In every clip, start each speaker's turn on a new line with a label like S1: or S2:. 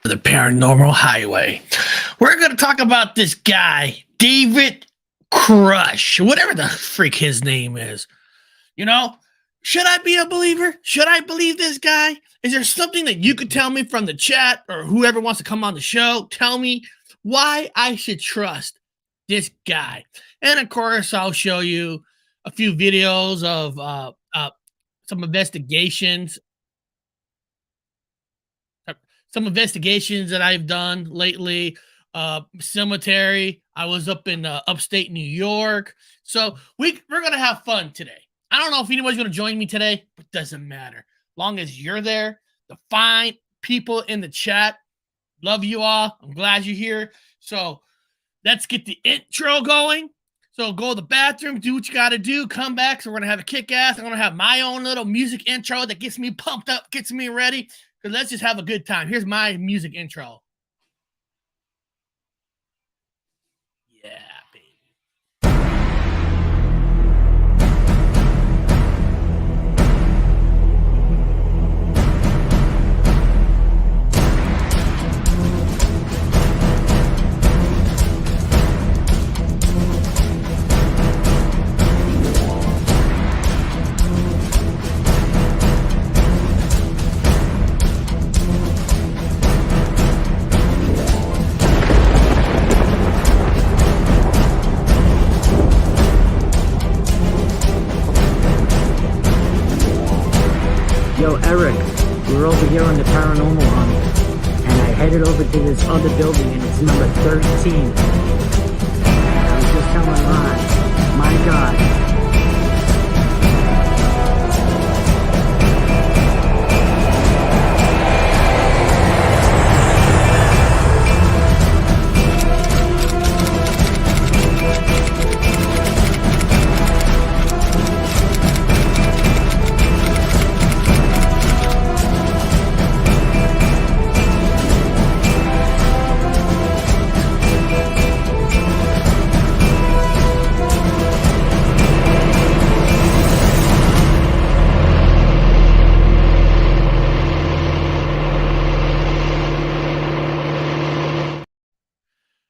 S1: The Paranormal Highway. We're going to talk about this guy, David Grusch, whatever the freak his name is. You know, should I be a believer? Should I believe this guy? Is there something that you could tell me from the chat or whoever wants to come on the show? Tell me why I should trust this guy. And of course, I'll show you a few videos of some investigations that I've done lately. Cemetery. I was up in upstate New York. So we're going to have fun today. I don't know if anybody's going to join me today, but doesn't matter. Long as you're there, the fine people in the chat, love you all. I'm glad you're here. So let's get the intro going. So go to the bathroom, do what you got to do, come back. So we're going to have a kick-ass. I'm going to have my own little music intro that gets me pumped up, gets me ready. Because let's just have a good time. Here's my music intro. Yeah, baby.
S2: Yo, Eric, we're over here on the Paranormal Hunt, and I headed over to this other building, and it's number 13. I was just telling Ron, my God.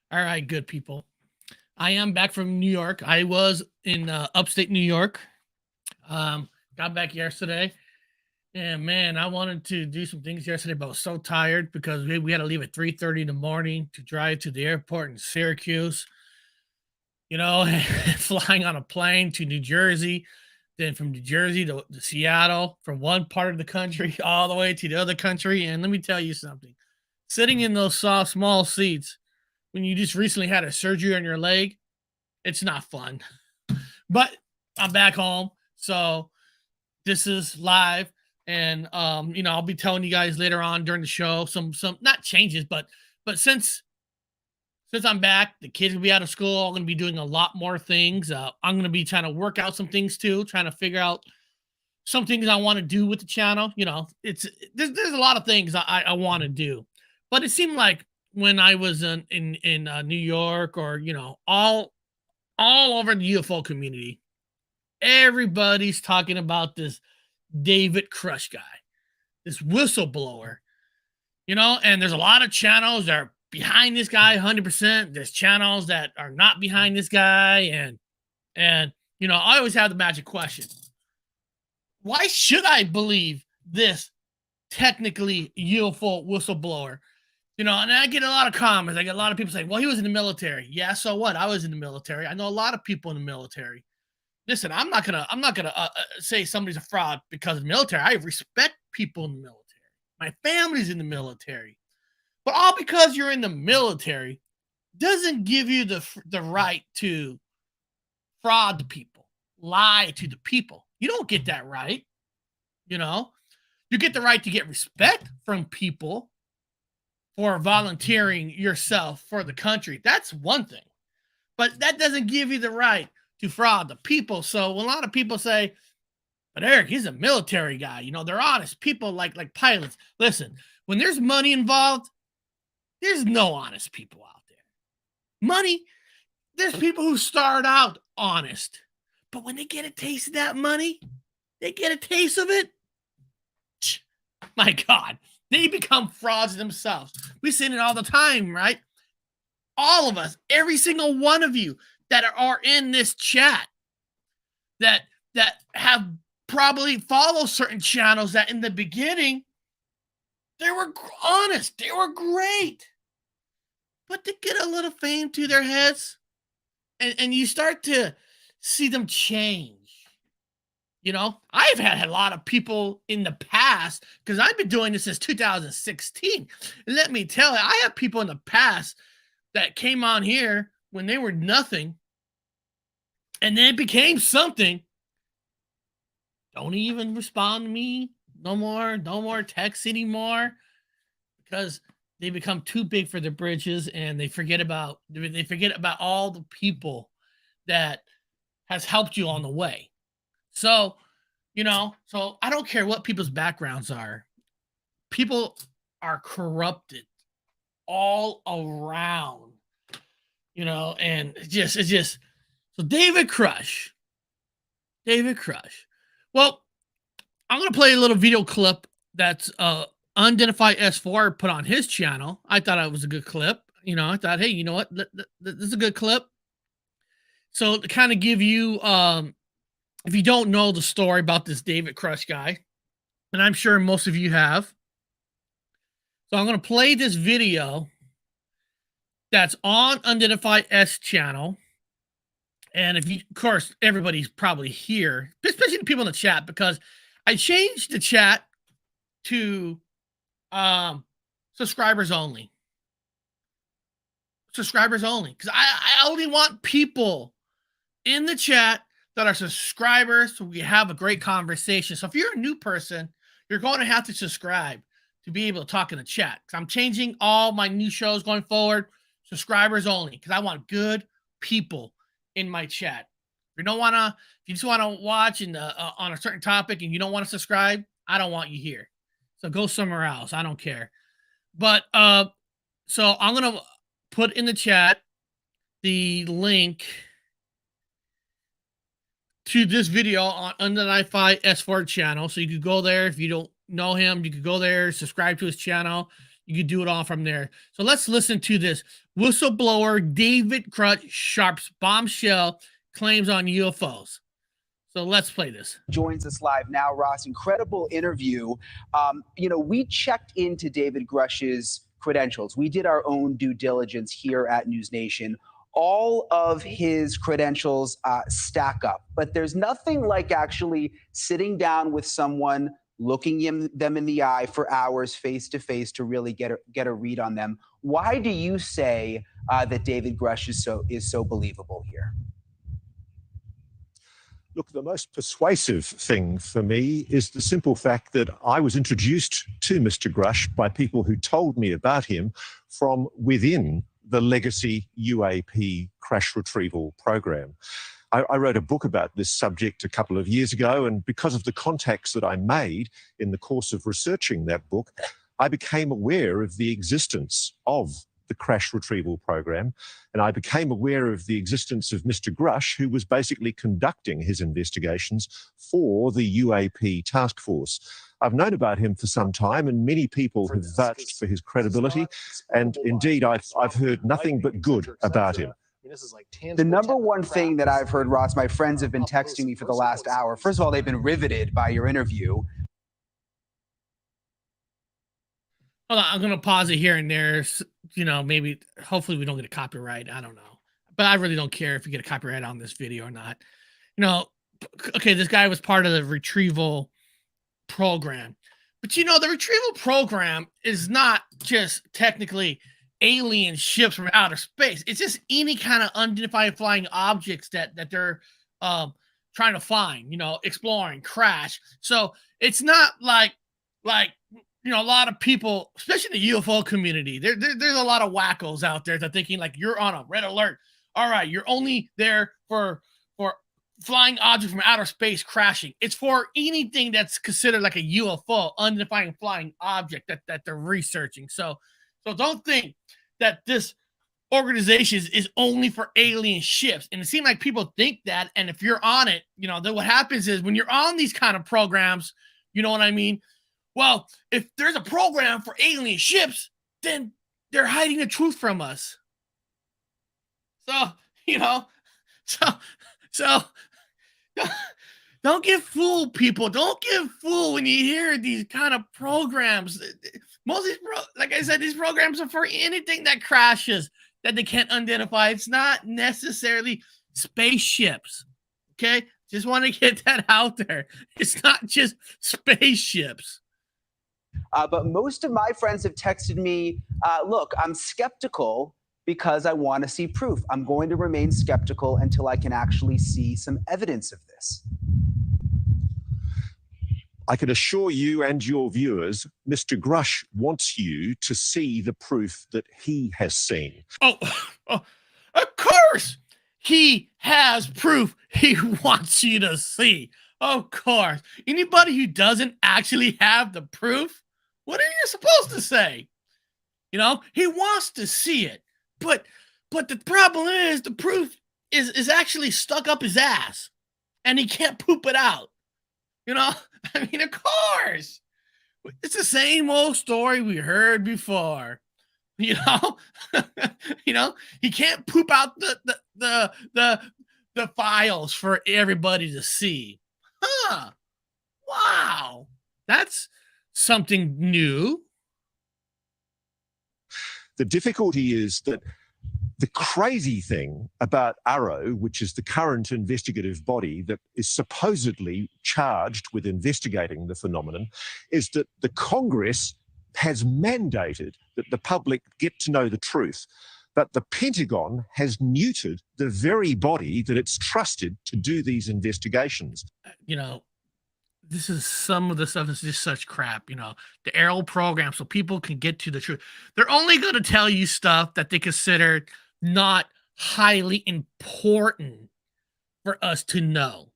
S1: All right, good people. I am back from New York. I was in upstate New York. Got back yesterday. And man, I wanted to do some things yesterday, but I was so tired because we had to leave at 3:30 in the morning to drive to the airport in Syracuse. You know, flying on a plane to New Jersey, then from New Jersey to Seattle, from one part of the country all the way to the other country. And let me tell you something, sitting in those soft, small seats when you just recently had a surgery on your leg, it's not fun. But I'm back home, so this is live, and I'll be telling you guys later on during the show some not changes, but since I'm back, the kids will be out of school. I'm going to be doing a lot more things. I'm going to be trying to work out some things too, trying to figure out some things I want to do with the channel. You know, there's a lot of things I want to do, but it seemed like when I was in New York, or all over the UFO community, everybody's talking about this David Grusch guy, this whistleblower, and there's a lot of channels that are behind this guy 100%. There's channels that are not behind this guy, and I always have the magic question: why should I believe this technically UFO whistleblower? And I get a lot of comments. I get a lot of people saying, well, he was in the military. Yeah, so what? I was in the military. I know a lot of people in the military. Listen, I'm not gonna say somebody's a fraud because of the military. I respect people in the military. My family's in the military. But all because you're in the military doesn't give you the right to fraud the people, lie to the people. You don't get that right. You get the right to get respect from people for volunteering yourself for the country. That's one thing. But that doesn't give you the right to fraud the people. So when a lot of people say, but Eric, he's a military guy, they're honest people like pilots. Listen, when there's money involved, there's no honest people out there. Money, there's people who start out honest, but when they get a taste of that money, they get a taste of it. My God, they become frauds themselves. We seen it all the time, right? All of us, every single one of you that are in this chat that have probably followed certain channels that in the beginning they were honest, they were great, but to get a little fame to their heads, and you start to see them change. You know, I've had a lot of people in the past, because I've been doing this since 2016. And let me tell you, I have people in the past that came on here when they were nothing, and then it became something. Don't even respond to me no more texts anymore, because they become too big for their britches, and they forget about all the people that has helped you on the way. So, you know, so I don't care what people's backgrounds are. People are corrupted all around, you know, and it's just so David Grusch. Well, I'm gonna play a little video clip that's Unidentified S4 put on his channel. I thought it was a good clip. You know, I thought, hey, you know what? This is a good clip. So to kind of give you if you don't know the story about this David Grusch guy, and I'm sure most of you have. So I'm going to play this video that's on Unidentified S channel. And if you, of course, everybody's probably here, especially the people in the chat, because I changed the chat to subscribers only. Subscribers only. Because I only want people in the chat that are subscribers, so we have a great conversation. So if you're a new person, you're going to have to subscribe to be able to talk in the chat. Because I'm changing all my new shows going forward, subscribers only, because I want good people in my chat. If you just want to watch on a certain topic and you don't want to subscribe, I don't want you here. So go somewhere else. I don't care. But so I'm gonna put in the chat the link to this video on Unidentified S4 channel. So you could go there. If you don't know him, you could go there, subscribe to his channel. You could do it all from there. So let's listen to this whistleblower David Grusch Sharp's bombshell claims on UFOs. So let's play this.
S3: Joins us live now, Ross. Incredible interview. You know, we checked into David Grusch's credentials. We did our own due diligence here at News Nation. All of his credentials stack up, but there's nothing like actually sitting down with someone, looking them in the eye for hours face to face to really get a read on them. Why do you say that David Grusch is so believable here?
S4: Look, the most persuasive thing for me is the simple fact that I was introduced to Mr. Grusch by people who told me about him from within the legacy UAP crash retrieval program. I wrote a book about this subject a couple of years ago, and because of the contacts that I made in the course of researching that book, I became aware of the existence of the crash retrieval program, and I became aware of the existence of Mr. Grusch, who was basically conducting his investigations for the UAP task force. I've known about him for some time, and many people have vouched for his credibility, and indeed I've heard nothing but good about him.
S3: The number one thing that I've heard, Ross, my friends have been texting me for the last hour. First of all, they've been riveted by your interview.
S1: Hold on, I'm going to pause it here and there. You know, maybe, hopefully we don't get a copyright. I don't know. But I really don't care if you get a copyright on this video or not. You know, okay, this guy was part of the retrieval program. But, you know, the retrieval program is not just technically alien ships from outer space. It's just any kind of unidentified flying objects that they're trying to find, you know, exploring, crash. So it's not like you know, a lot of people, especially in the UFO community, there's a lot of wackos out there that thinking like you're on a red alert. All right, you're only there for flying objects from outer space crashing. It's for anything that's considered like a UFO, unidentified flying object that they're researching. So don't think that this organization is only for alien ships. And it seems like people think that. And if you're on it, you know, then what happens is when you're on these kind of programs, you know what I mean? Well, if there's a program for alien ships, then they're hiding the truth from us. So, you know, so don't get fooled, people. Don't get fooled when you hear these kind of programs. Most of these, like I said, these programs are for anything that crashes that they can't identify. It's not necessarily spaceships. Okay, just want to get that out there. It's not just spaceships.
S3: But most of my friends have texted me, look, I'm skeptical because I want to see proof. I'm going to remain skeptical until I can actually see some evidence of this.
S4: I can assure you and your viewers, Mr. Grusch wants you to see the proof that he has seen.
S1: Oh, of course, he has proof he wants you to see. Of course. Anybody who doesn't actually have the proof, what are you supposed to say? You know, he wants to see it. But the problem is the proof is actually stuck up his ass and he can't poop it out. You know, I mean, of course, it's the same old story we heard before. You know, he can't poop out the files for everybody to see. Huh? Wow, that's something new.
S4: The difficulty is that the crazy thing about Arrow, which is the current investigative body that is supposedly charged with investigating the phenomenon, is that the Congress has mandated that the public get to know the truth. But the Pentagon has neutered the very body that it's trusted to do these investigations.
S1: You know, this is some of the stuff is just such crap, you know, the Arrow program, so people can get to the truth. They're only going to tell you stuff that they consider not highly important for us to know.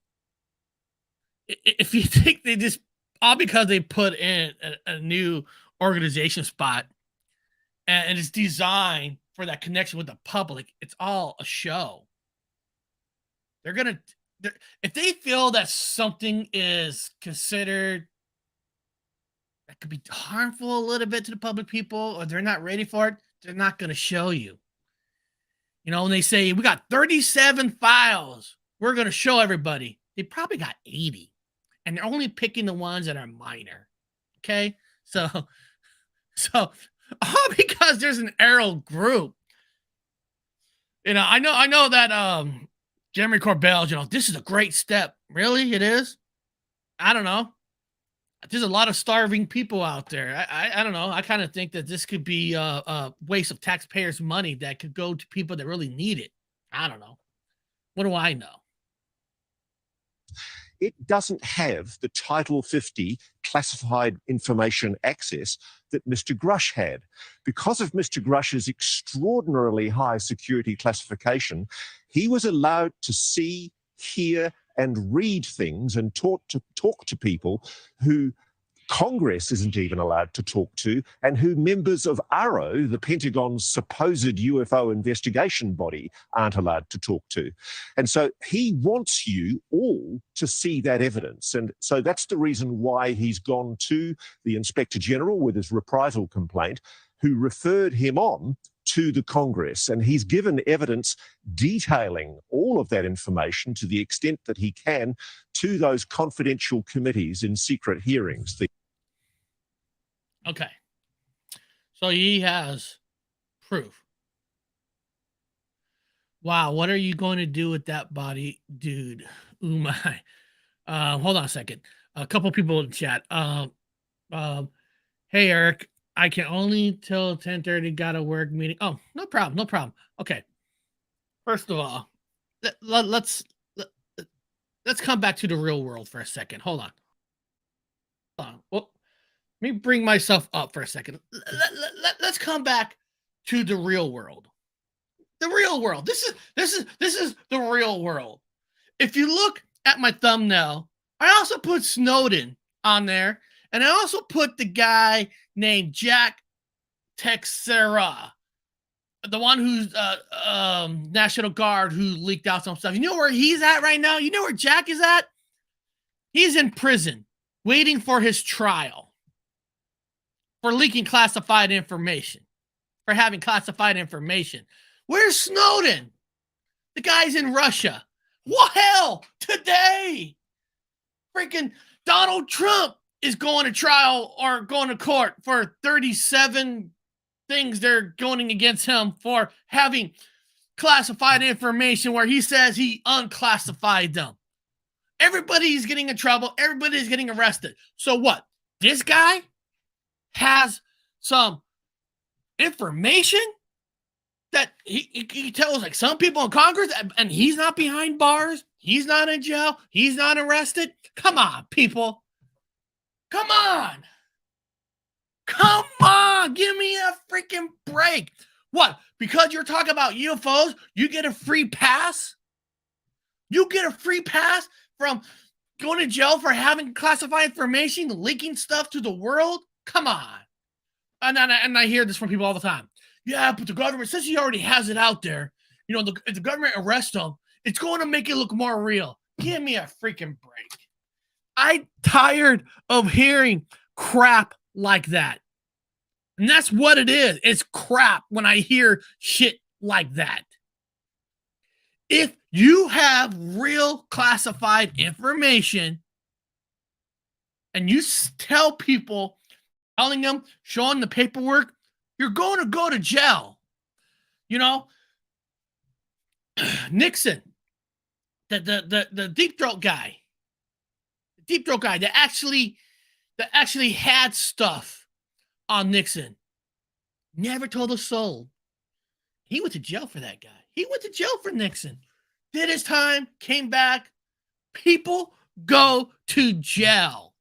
S1: If you think they just, all because they put in a new organization spot and it's designed for that connection with the public, it's all a show. They're going to, if they feel that something is considered that could be harmful a little bit to the public people, or they're not ready for it, they're not going to show you. You know, when they say, we got 37 files, we're going to show everybody. They probably got 80. And they're only picking the ones that are minor. Okay? So all because there's an Arrow group. You know, I know that Jeremy Corbell, you know, this is a great step. Really? It is? I don't know. There's a lot of starving people out there. I don't know. I kind of think that this could be a waste of taxpayers' money that could go to people that really need it. I don't know. What do I know?
S4: It doesn't have the Title 50 classified information access that Mr. Grusch had. Because of Mr. Grusch's extraordinarily high security classification, he was allowed to see, hear, and read things and talk to people who Congress isn't even allowed to talk to, and who members of Arrow, the Pentagon's supposed UFO investigation body, aren't allowed to talk to. And so he wants you all to see that evidence. And so that's the reason why he's gone to the Inspector General with his reprisal complaint, who referred him on to the Congress. And he's given evidence detailing all of that information to the extent that he can to those confidential committees in secret hearings.
S1: Okay. So he has proof. Wow. What are you going to do with that body, dude? Oh my. Hold on a second. A couple people in the chat. Hey, Eric, I can only till 10:30. Got a work meeting. Oh, no problem. No problem. Okay. First of all, let's come back to the real world for a second. Hold on. Well, let me bring myself up for a second. Let's come back to the real world. The real world. This is the real world. If you look at my thumbnail, I also put Snowden on there, and I also put the guy named Jack Teixeira, the one who's National Guard who leaked out some stuff. You know where he's at right now? You know where Jack is at? He's in prison, waiting for his trial for leaking classified information. for having classified information. Where's Snowden? The guy's in Russia. What hell? Today, freaking Donald Trump is going to trial or going to court for 37 things they're going against him for having classified information where he says he unclassified them. Everybody's getting in trouble. Everybody's getting arrested. So what? This guy has some information that he tells like some people in Congress, and he's not behind bars. He's not in jail. He's not arrested. Come on, people. Come on. Come on. Give me a freaking break. What? Because you're talking about UFOs, you get a free pass? You get a free pass from going to jail for having classified information, leaking stuff to the world? Come on. And I hear this from people all the time. Yeah, but the government, since he already has it out there, you know, if the government arrests him, it's going to make it look more real. Give me a freaking break. I'm tired of hearing crap like that. And that's what it is. It's crap when I hear shit like that. If you have real classified information and you tell people, telling them, showing the paperwork, you're going to go to jail. You know, Nixon, the deep throat guy, that actually had stuff on Nixon, never told a soul. He went to jail for that guy. He went to jail for Nixon. Did his time, came back. People go to jail.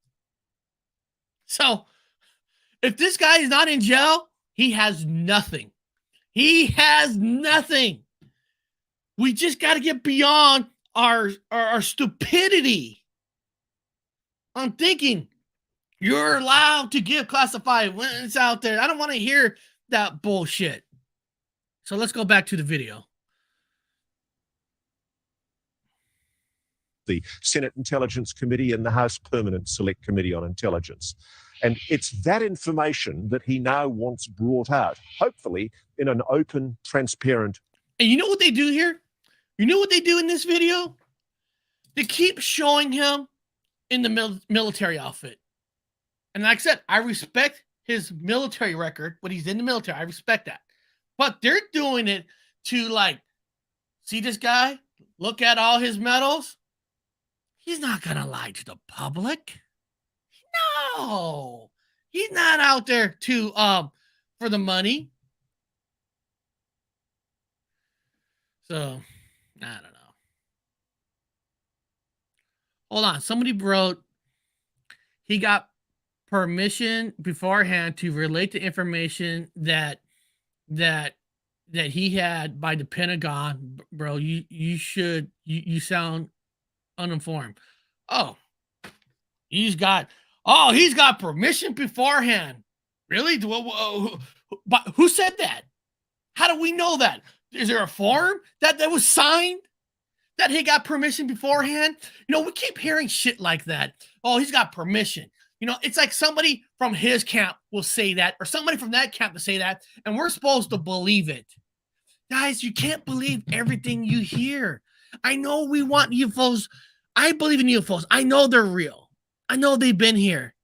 S1: So if this guy is not in jail, he has nothing. He has nothing. We just got to get beyond our stupidity on thinking you're allowed to give classified when it's out there. I don't want to hear that bullshit. So let's go back to the video.
S4: The Senate Intelligence Committee and the House Permanent Select Committee on Intelligence. And it's that information that he now wants brought out, hopefully in an open, transparent.
S1: And you know what they do here? You know what they do in this video? They keep showing him in the military outfit. And like I said, I respect his military record, but he's in the military. I respect that. But they're doing it to like, see this guy? Look at all his medals. He's not going to lie to the public. No, he's not out there to for the money. So I don't know. Hold on. Somebody wrote he got permission beforehand to relate the information that he had by the Pentagon. Bro, you sound uninformed. Oh, he's got permission beforehand. Really? But who said that? How do we know that? Is there a form that was signed that he got permission beforehand? You know, we keep hearing shit like that. Oh, he's got permission. You know, it's like somebody from his camp will say that, or somebody from that camp will say that, and we're supposed to believe it. Guys, you can't believe everything you hear. I know we want UFOs. I believe in UFOs. I know they're real. I know they've been here.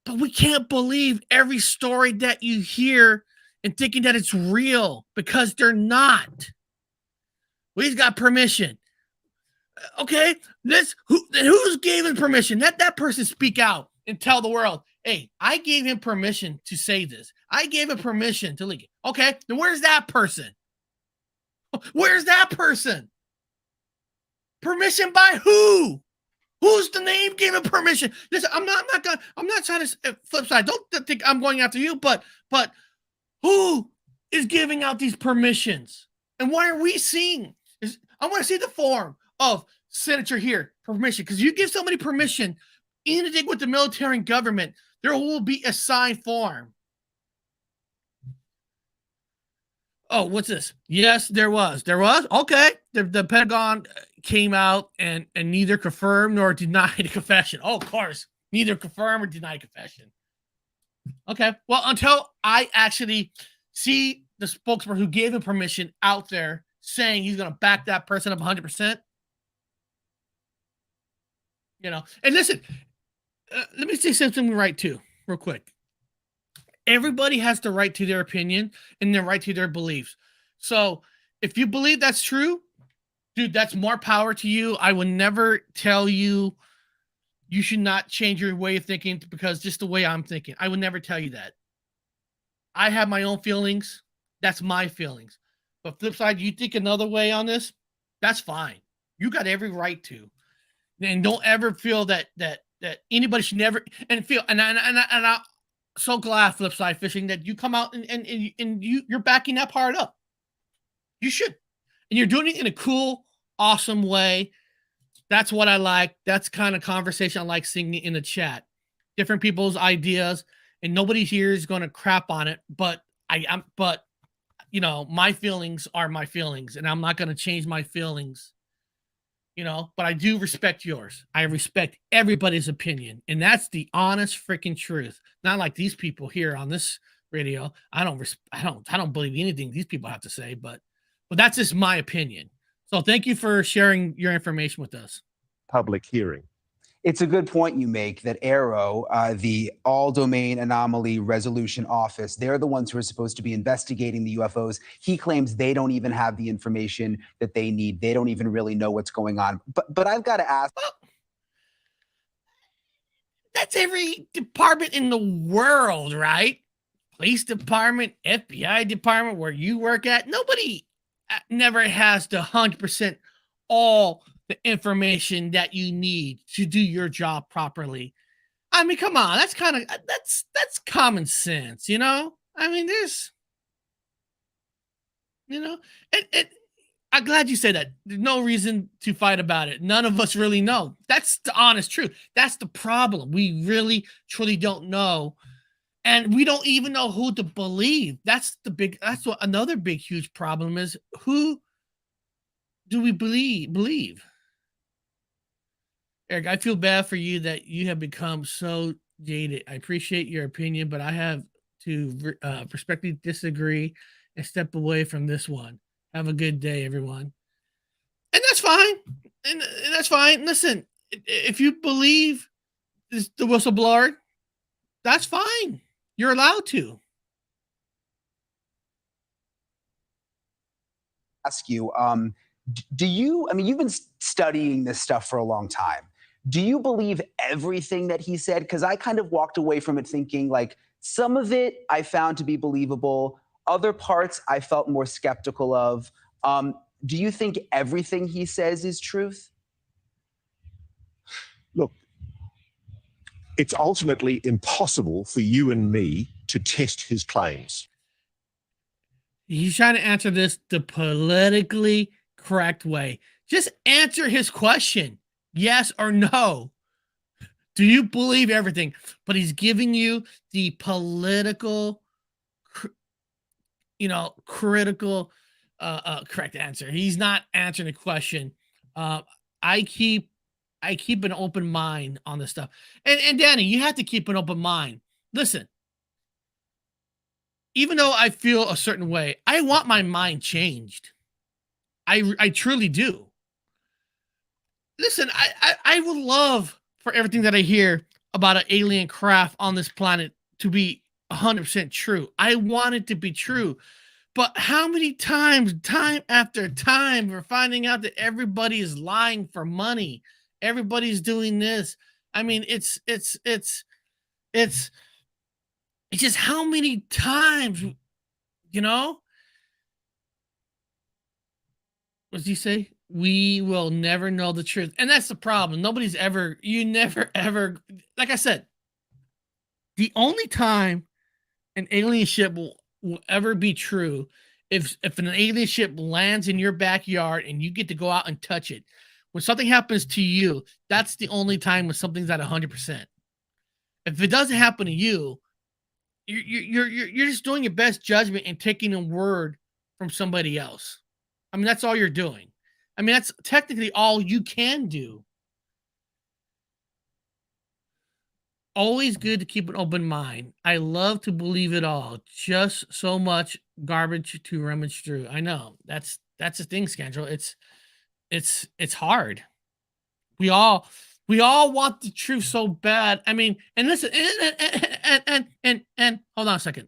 S1: But we can't believe every story that you hear and thinking that it's real, because they're not. Well, he's got permission. Okay, who's gave him permission? Let that person speak out and tell the world, hey, I gave him permission to say this. I gave him permission to leak it. Okay, then where's that person? Where's that person? Permission by who? Who's the name gave him permission? Listen, I'm not trying to flip side. Don't think I'm going after you, but who is giving out these permissions? And why are we seeing? I want to see the form of senator here permission, because you give somebody permission, anything with the military and government, there will be a signed form. Oh, what's this? Yes, there was. There was? Okay. The Pentagon came out and neither confirmed nor denied a confession. Oh, of course. Neither confirmed or denied confession. Okay. Well, until I actually see the spokesperson who gave him permission out there saying he's going to back that person up 100%. You know, and listen, let me say something right too, real quick. Everybody has the right to their opinion and the right to their beliefs. So if you believe that's true, dude, that's more power to you. I would never tell you you should not change your way of thinking because just the way I'm thinking. I would never tell you that. I have my own feelings. That's my feelings. But flip side, you think another way on this, that's fine. You got every right to. And don't ever feel that anybody should never and feel and I'm so glad, flip side fishing, that you come out and you're backing that part up. You should. And you're doing it in a cool, awesome way. That's what I like. That's kind of conversation I like seeing in the chat. Different people's ideas, and nobody here is going to crap on it. But you know, my feelings are my feelings, and I'm not going to change my feelings. You know, but I do respect yours. I respect everybody's opinion, and that's the honest freaking truth. Not like these people here on this radio. I don't believe anything these people have to say, but that's just my opinion. So thank you for sharing your information with us.
S4: Public hearing.
S3: It's a good point you make that AARO, the All Domain Anomaly Resolution Office, they're the ones who are supposed to be investigating the UFOs. He claims they don't even have the information that they need. They don't even really know what's going on. But I've got to ask.
S1: Well, that's every department in the world, right? Police department, FBI department, where you work at. Nobody never has the 100% all the information that you need to do your job properly. I mean, come on, that's common sense, you know? I mean, there's, you know, I'm glad you said that. There's no reason to fight about it. None of us really know. That's the honest truth. That's the problem. We really, truly don't know. And we don't even know who to believe. That's what another big, huge problem is. Who do we believe? Eric, I feel bad for you that you have become so jaded. I appreciate your opinion, but I have to respectfully disagree and step away from this one. Have a good day, everyone. And that's fine. And that's fine. Listen, if you believe the whistleblower, that's fine. You're allowed to.
S3: Ask you, do you, I mean, you've been studying this stuff for a long time. Do you believe everything that he said? Because I kind of walked away from it thinking like some of it I found to be believable. Other parts I felt more skeptical of. Do you think everything he says is truth?
S4: Look, it's ultimately impossible for you and me to test his claims.
S1: He's trying to answer this the politically correct way. Just answer his question. Yes or no. Do you believe everything? But he's giving you the political, critical, correct answer. He's not answering the question. I keep an open mind on this stuff. And Danny, you have to keep an open mind. Listen, even though I feel a certain way, I want my mind changed. I truly do. Listen, I would love for everything that I hear about an alien craft on this planet to be 100% true. I want it to be true. But how many times, time after time, we're finding out that everybody is lying for money. Everybody's doing this. I mean, it's just how many times, you know? What does he say? We will never know the truth. And that's the problem. You never, ever, like I said, the only time an alien ship will ever be true if an alien ship lands in your backyard and you get to go out and touch it. When something happens to you, that's the only time when something's at 100%. If it doesn't happen to you, you're just doing your best judgment and taking a word from somebody else. I mean, that's all you're doing. I mean, that's technically all you can do. Always good to keep an open mind. I love to believe it all just so much garbage to rummage through. I know that's the thing, Scandal. It's hard. We all want the truth so bad. I mean, and listen, and hold on a second.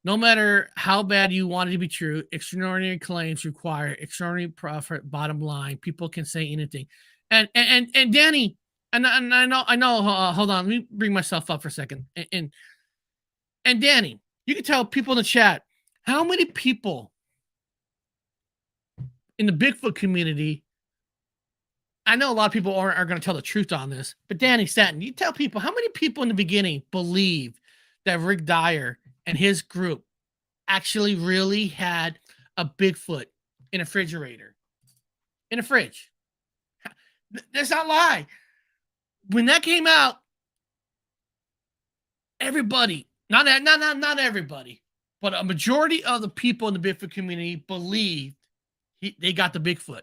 S1: No matter how bad you want it to be true, extraordinary claims require extraordinary profit. Bottom line, people can say anything. And Danny, and I know. Hold on, let me bring myself up for a second. And Danny, you can tell people in the chat how many people in the Bigfoot community. I know a lot of people are going to tell the truth on this, but Danny Stanton, you tell people how many people in the beginning believe that Rick Dyer and his group actually really had a Bigfoot in a refrigerator, in a fridge. That's not a lie. When that came out, everybody, not everybody, but a majority of the people in the Bigfoot community believed they got the Bigfoot.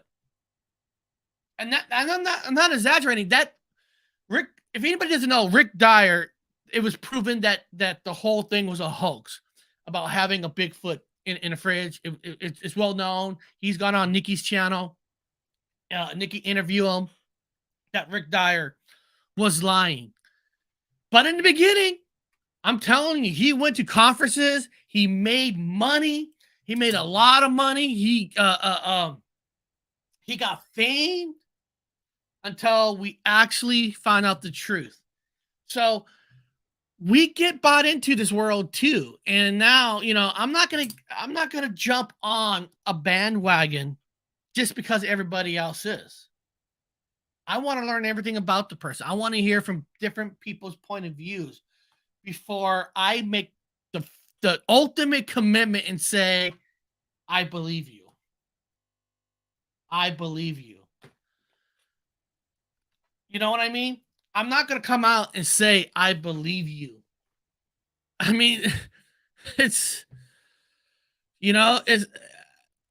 S1: And that, I'm not exaggerating. That Rick, if anybody doesn't know, Rick Dyer, it was proven that the whole thing was a hoax about having a Bigfoot in a fridge. It's well known. He's gone on Nikki's channel. Nikki interviewed him that Rick Dyer was lying. But in the beginning, I'm telling you, he went to conferences. He made money. He made a lot of money. He got fame until we actually found out the truth. So we get bought into this world too. And now, I'm not gonna jump on a bandwagon just because everybody else is. I want to learn everything about the person. I want to hear from different people's point of views before I make the ultimate commitment and say, I believe you. I believe you. You know what I mean? I'm not going to come out and say, I believe you. I mean,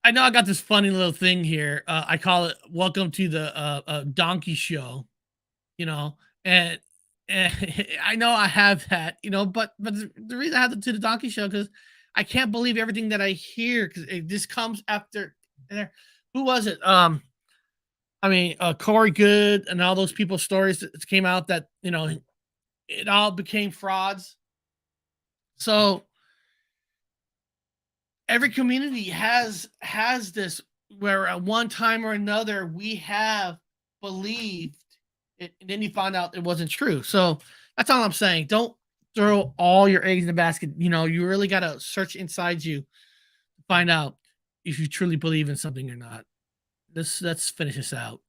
S1: I know I got this funny little thing here. I call it welcome to the donkey show, and I know I have that, but the reason I have to the donkey show, because I can't believe everything that I hear, because this comes after there. Who was it? Corey Good and all those people's stories that came out that, it all became frauds. So every community has this where at one time or another we have believed it, and then you found out it wasn't true. So that's all I'm saying. Don't throw all your eggs in the basket. You really got to search inside you to find out if you truly believe in something or not. Let's finish this out.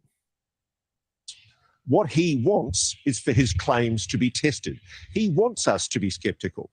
S4: What he wants is for his claims to be tested. He wants us to be skeptical.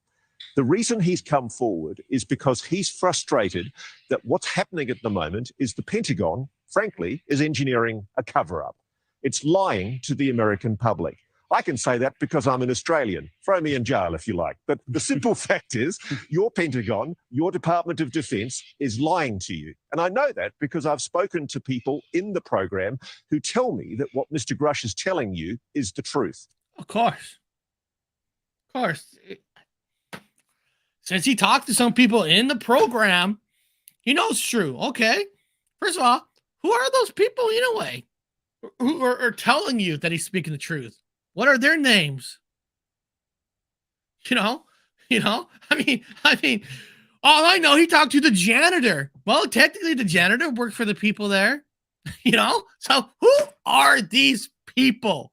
S4: The reason he's come forward is because he's frustrated that what's happening at the moment is the Pentagon, frankly, is engineering a cover-up. It's lying to the American public. I can say that because I'm an Australian. Throw me in jail if you like. But the simple fact is your Pentagon, your Department of Defense is lying to you. And I know that because I've spoken to people in the program who tell me that what Mr. Grusch is telling you is the truth.
S1: Of course. Of course. Since he talked to some people in the program, he knows it's true. Okay. First of all, who are those people anyway who are telling you that he's speaking the truth? What are their names? I mean, all I know, he talked to the janitor. Well, technically the janitor worked for the people there, So who are these people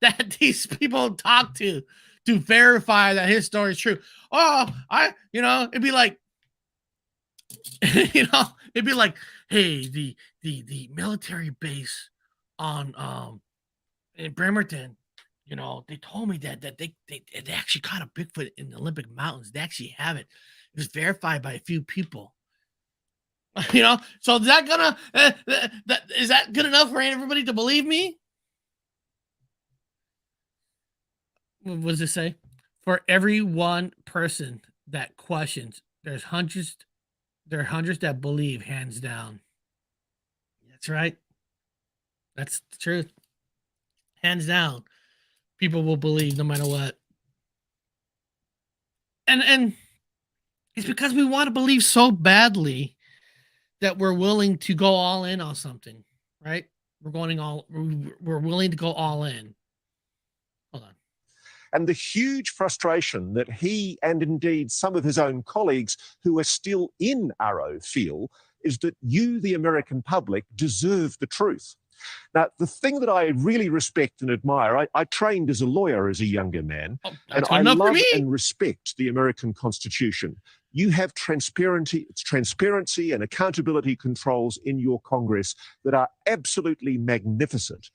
S1: that these people talk to verify that his story is true? Oh, it'd be like, it'd be like, hey, the military base on in Bremerton, they told me that they actually caught a Bigfoot in the Olympic Mountains. They actually have it. It was verified by a few people. So is that gonna is that good enough for everybody to believe me? What does it say? For every one person that questions, there are hundreds that believe, hands down. That's right. That's the truth. Hands down. People will believe no matter what. And It's because we want to believe so badly that we're willing to go all in on something, right? We're willing to go all in. Hold on.
S4: And the huge frustration that he and indeed some of his own colleagues who are still in Arrow feel is that you, the American public, deserve the truth. Now, the thing that I really respect and admire, I trained as a lawyer as a younger man, and I love and respect the American Constitution. You have transparency and accountability controls in your Congress that are absolutely magnificent.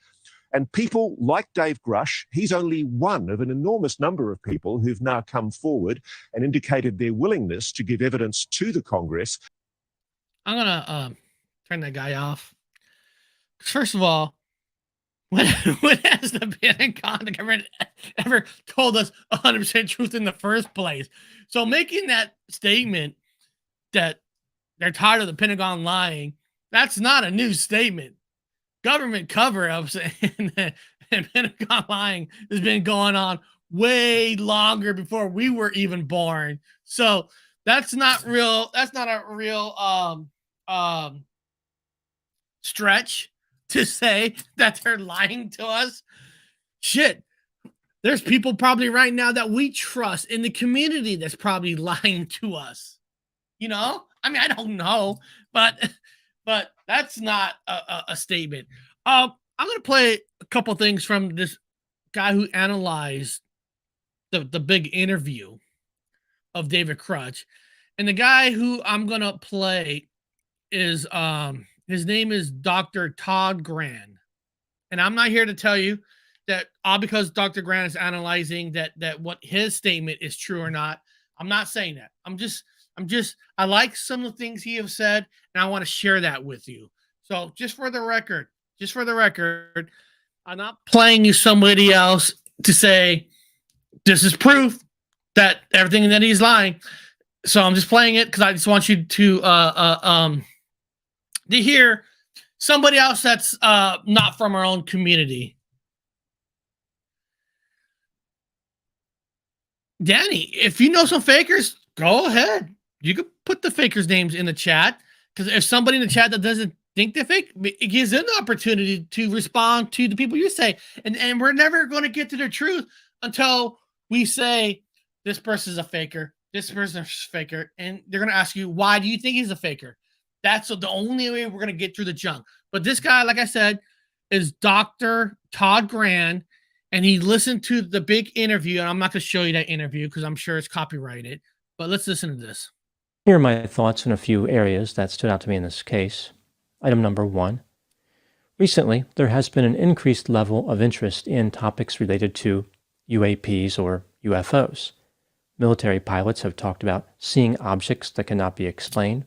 S4: And people like Dave Grusch, he's only one of an enormous number of people who've now come forward and indicated their willingness to give evidence to the Congress.
S1: I'm going to turn that guy off. First of all, when has the Pentagon, the government, ever told us 100% truth in the first place? So making that statement that they're tired of the Pentagon lying, that's not a new statement. Government cover-ups and Pentagon lying has been going on way longer before we were even born. So that's not real. That's not a real stretch to say that they're lying to us. Shit. There's people probably right now that we trust in the community that's probably lying to us. You know? I mean, I don't know, but that's not a statement. I'm going to play a couple things from this guy who analyzed the big interview of David Grusch. And the guy who I'm going to play is his name is Dr. Todd Grand. And I'm not here to tell you that all because Dr. Grant is analyzing that what his statement is true or not. I'm not saying that. I like some of the things he has said, and I want to share that with you. So just for the record, I'm not playing you somebody else to say this is proof that everything that he's lying. So I'm just playing it because I just want you to hear somebody else that's not from our own community. Danny, if you know some fakers, go ahead. You could put the fakers' names in the chat, because if somebody in the chat that doesn't think they're fake, it gives them the opportunity to respond to the people you say. And we're never going to get to the truth until we say this person's a faker, this person's a faker, and they're going to ask you, why do you think he's a faker? That's the only way we're going to get through the junk. But this guy, like I said, is Dr. Todd Grand, and he listened to the big interview, and I'm not going to show you that interview because I'm sure it's copyrighted, but let's listen to this.
S5: Here are my thoughts in a few areas that stood out to me in this case. Item number 1. Recently, there has been an increased level of interest in topics related to UAPs or UFOs. Military pilots have talked about seeing objects that cannot be explained.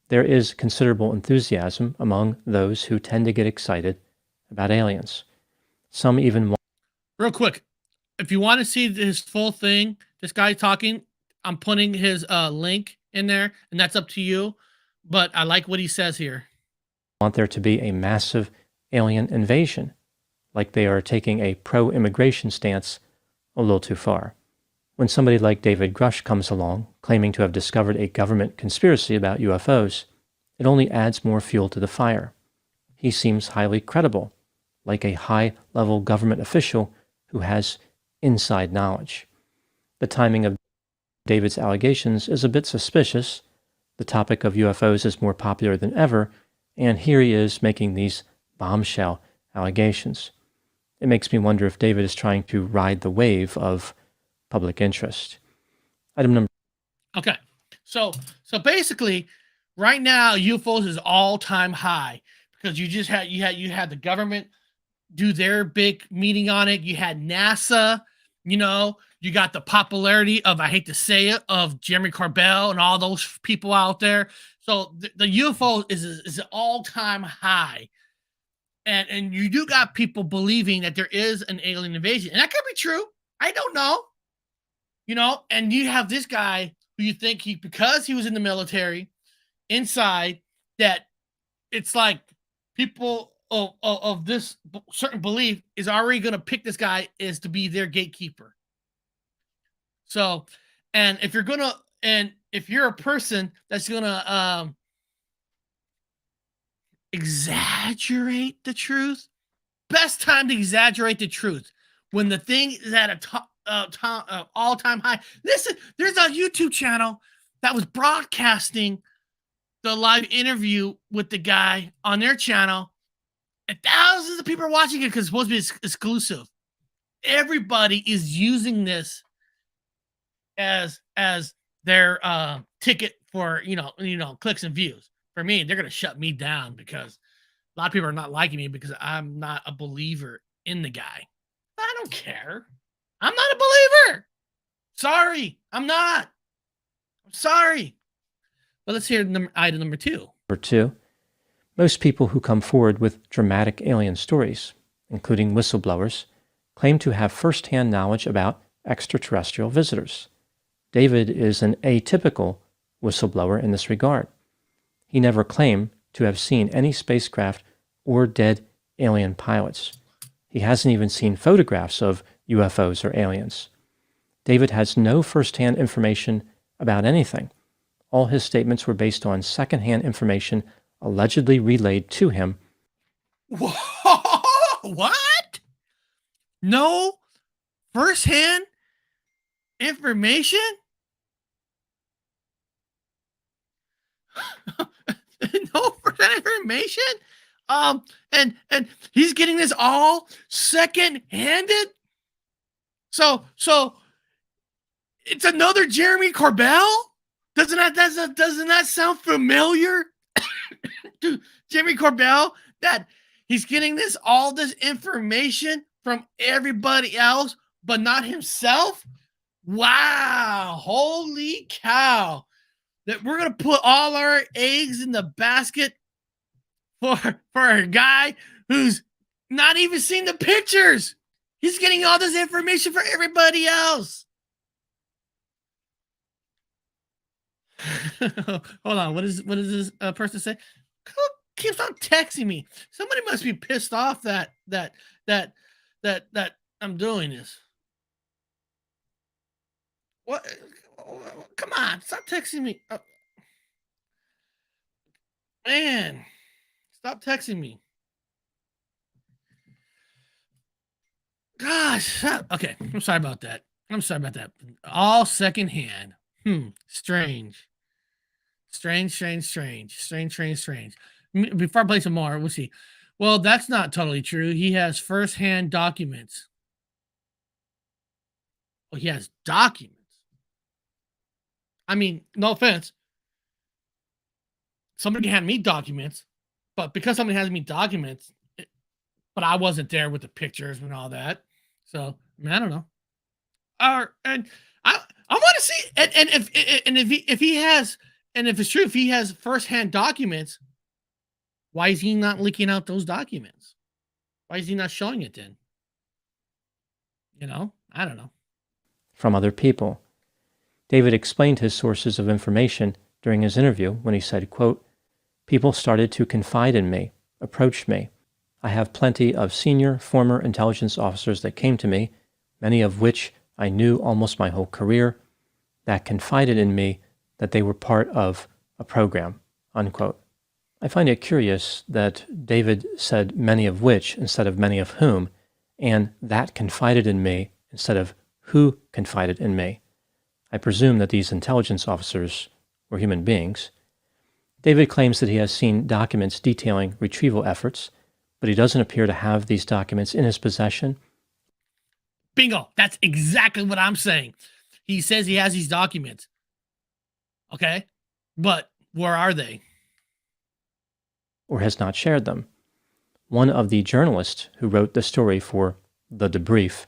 S5: There is considerable enthusiasm among those who tend to get excited about aliens. Some even want...
S1: Real quick, if you want to see his full thing, this guy talking, I'm putting his link in there, and that's up to you. But I like what he says here.
S5: Want there to be a massive alien invasion, like they are taking a pro-immigration stance a little too far. When somebody like David Grusch comes along, claiming to have discovered a government conspiracy about UFOs, it only adds more fuel to the fire. He seems highly credible, like a high-level government official who has inside knowledge. The timing of David's allegations is a bit suspicious. The topic of UFOs is more popular than ever, and here he is making these bombshell allegations. It makes me wonder if David is trying to ride the wave of public interest. Item number...
S1: Okay, so basically, right now UFOs is all-time high because you had the government do their big meeting on it. You had NASA, you got the popularity of, I hate to say it, of Jeremy Corbell and all those people out there. So the UFO is an all-time high. And you do got people believing that there is an alien invasion. And that could be true. I don't know. And you have this guy who you think because he was in the military inside, that it's like people of this certain belief is already going to pick this guy to be their gatekeeper. So, and if you're going to, and if you're a person that's gonna exaggerate the truth, best time to exaggerate the truth when the thing is at a all-time high. Listen, there's a YouTube channel that was broadcasting the live interview with the guy on their channel, and thousands of people are watching it because it's supposed to be exclusive. Everybody is using this as their ticket for clicks and views. For me, they're gonna shut me down because a lot of people are not liking me because I'm not a believer in the guy. I don't care. I'm not a believer. Sorry, I'm not. I'm sorry. But let's hear item number 2.
S5: Number 2, most people who come forward with dramatic alien stories, including whistleblowers, claim to have first-hand knowledge about extraterrestrial visitors. David is an atypical whistleblower in this regard. He never claimed to have seen any spacecraft or dead alien pilots. He hasn't even seen photographs of UFOs or aliens. David has no first-hand information about anything. All his statements were based on second-hand information allegedly relayed to him.
S1: What? No first-hand information? No first-hand information? And he's getting this all second-handed? So it's another Jeremy Corbell? Doesn't that sound familiar to Jeremy Corbell, that he's getting all this information from everybody else but not himself? Wow, holy cow. That we're going to put all our eggs in the basket for a guy who's not even seen the pictures. He's getting all this information for everybody else. Hold on. What does this person say? Who keeps on texting me? Somebody must be pissed off that I'm doing this. What? Come on, stop texting me. Man, stop texting me. Gosh. Okay, I'm sorry about that. All secondhand. Strange. Before I play some more, we'll see. Well, that's not totally true. He has first-hand documents. Well, he has documents. I mean, no offense. Somebody had me documents, but because somebody has me documents, but I wasn't there with the pictures and all that. So, I don't know. And I want to see, and if it's true, if he has first-hand documents, why is he not leaking out those documents? Why is he not showing it then? I don't know.
S5: From other people. David explained his sources of information during his interview when he said, quote, "People started to confide in me, approached me. I have plenty of senior former intelligence officers that came to me, many of which I knew almost my whole career, that confided in me that they were part of a program," unquote. I find it curious that David said many of which instead of many of whom, and that confided in me instead of who confided in me. I presume that these intelligence officers were human beings. David claims that he has seen documents detailing retrieval efforts, but he doesn't appear to have these documents in his possession.
S1: Bingo. That's exactly what I'm saying. He says he has these documents. Okay. But where are they?
S5: Or has not shared them. One of the journalists who wrote the story for The Debrief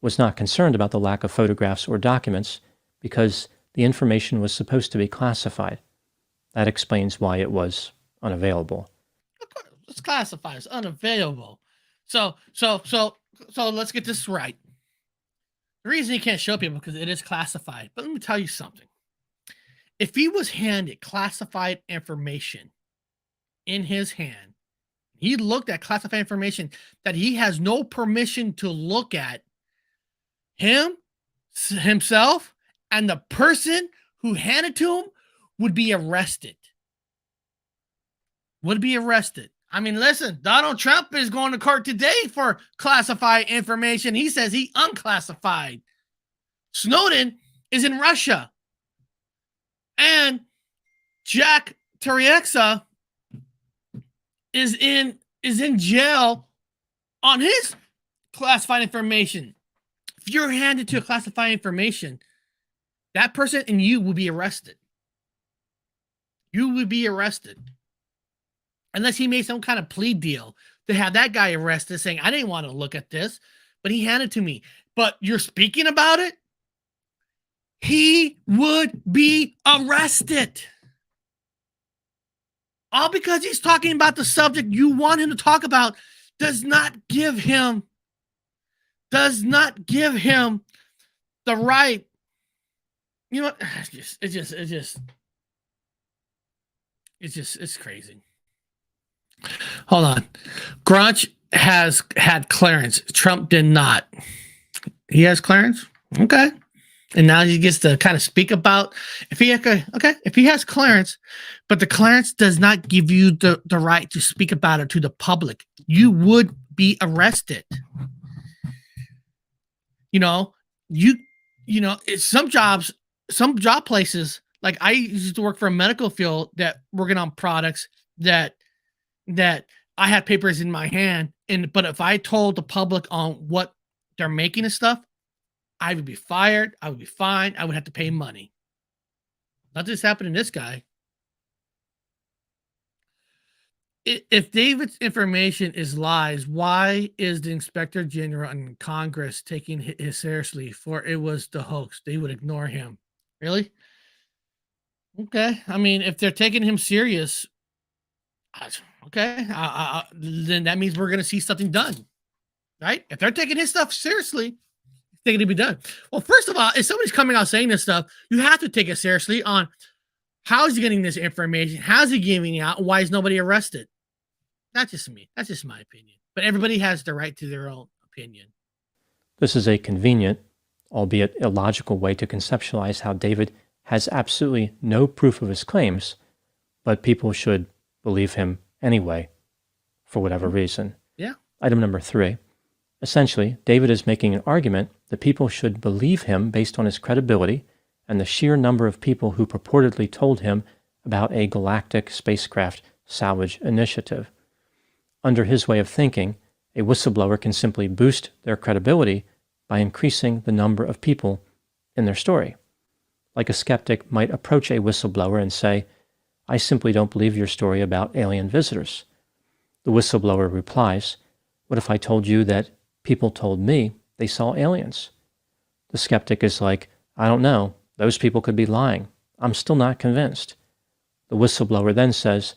S5: was not concerned about the lack of photographs or documents because the information was supposed to be classified. That explains why it was unavailable.
S1: Of course, it's classified. It's unavailable. So let's get this right. The reason he can't show people because it is classified. But let me tell you something. If he was handed classified information in his hand, he looked at classified information that he has no permission to look at, himself, and the person who handed to him would be arrested. Would be arrested. I mean, listen, Donald Trump is going to court today for classified information. He says he unclassified. Snowden is in Russia. And Jack Tarixa is in jail on his classified information. If you're handed to a classified information, that person and you will be arrested. You would be arrested. Unless he made some kind of plea deal to have that guy arrested saying, I didn't want to look at this, but he handed it to me. But you're speaking about it? He would be arrested. All because he's talking about the subject you want him to talk about does not give him the right. You know what? It's crazy. Hold on. Grusch has had clearance. Trump did not. He has clearance? Okay. And now he gets to kind of speak about if he has clearance, but the clearance does not give you the right to speak about it to the public. You would be arrested. It's some job places, like I used to work for a medical field that working on products that I had papers in my hand, but if I told the public on what they're making and stuff, I would be fired. I would be fined. I would have to pay money. Nothing's happening to this guy. If David's information is lies, why is the Inspector General and Congress taking it seriously? For it was the hoax. They would ignore him. Really? Okay. I mean, if they're taking him serious, okay, then that means we're going to see something done, right? If they're taking his stuff seriously, they're going to be done. Well, first of all, if somebody's coming out saying this stuff, you have to take it seriously on how is he getting this information? How's he giving it out? Why is nobody arrested? That's just me. That's just my opinion. But everybody has the right to their own opinion.
S5: This is a convenient, albeit illogical way to conceptualize how David has absolutely no proof of his claims, but people should believe him anyway, for whatever reason.
S1: Yeah.
S5: Item number 3. Essentially, David is making an argument that people should believe him based on his credibility and the sheer number of people who purportedly told him about a galactic spacecraft salvage initiative. Under his way of thinking, a whistleblower can simply boost their credibility by increasing the number of people in their story. Like a skeptic might approach a whistleblower and say, I simply don't believe your story about alien visitors. The whistleblower replies, what if I told you that people told me they saw aliens? The skeptic is like, I don't know. Those people could be lying. I'm still not convinced. The whistleblower then says,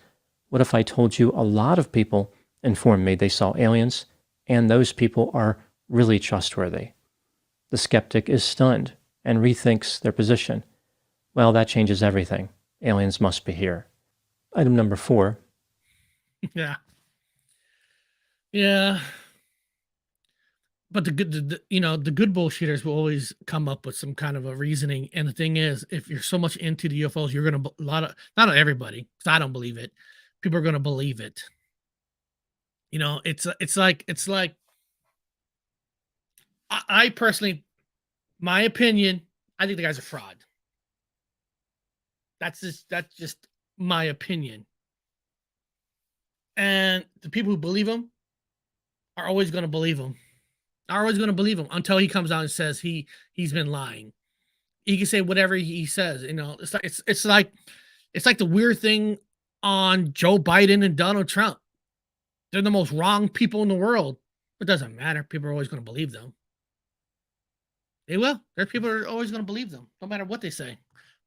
S5: what if I told you a lot of people informed me they saw aliens and those people are really trustworthy? The skeptic is stunned and rethinks their position. Well, that changes everything. Aliens must be here. Item number 4.
S1: Yeah. Yeah. But the good bullshitters will always come up with some kind of a reasoning. And the thing is, if you're so much into the UFOs, you're going to, not everybody, because I don't believe it. People are going to believe it. It's like, I personally, my opinion, I think the guy's a fraud. That's just my opinion. And the people who believe him are always going to believe him. Are always going to believe him until he comes out and says he's been lying. He can say whatever he says. It's like the weird thing on Joe Biden and Donald Trump. They're the most wrong people in the world. It doesn't matter. People are always going to believe them. They will. There's people that are always going to believe them, no matter what they say.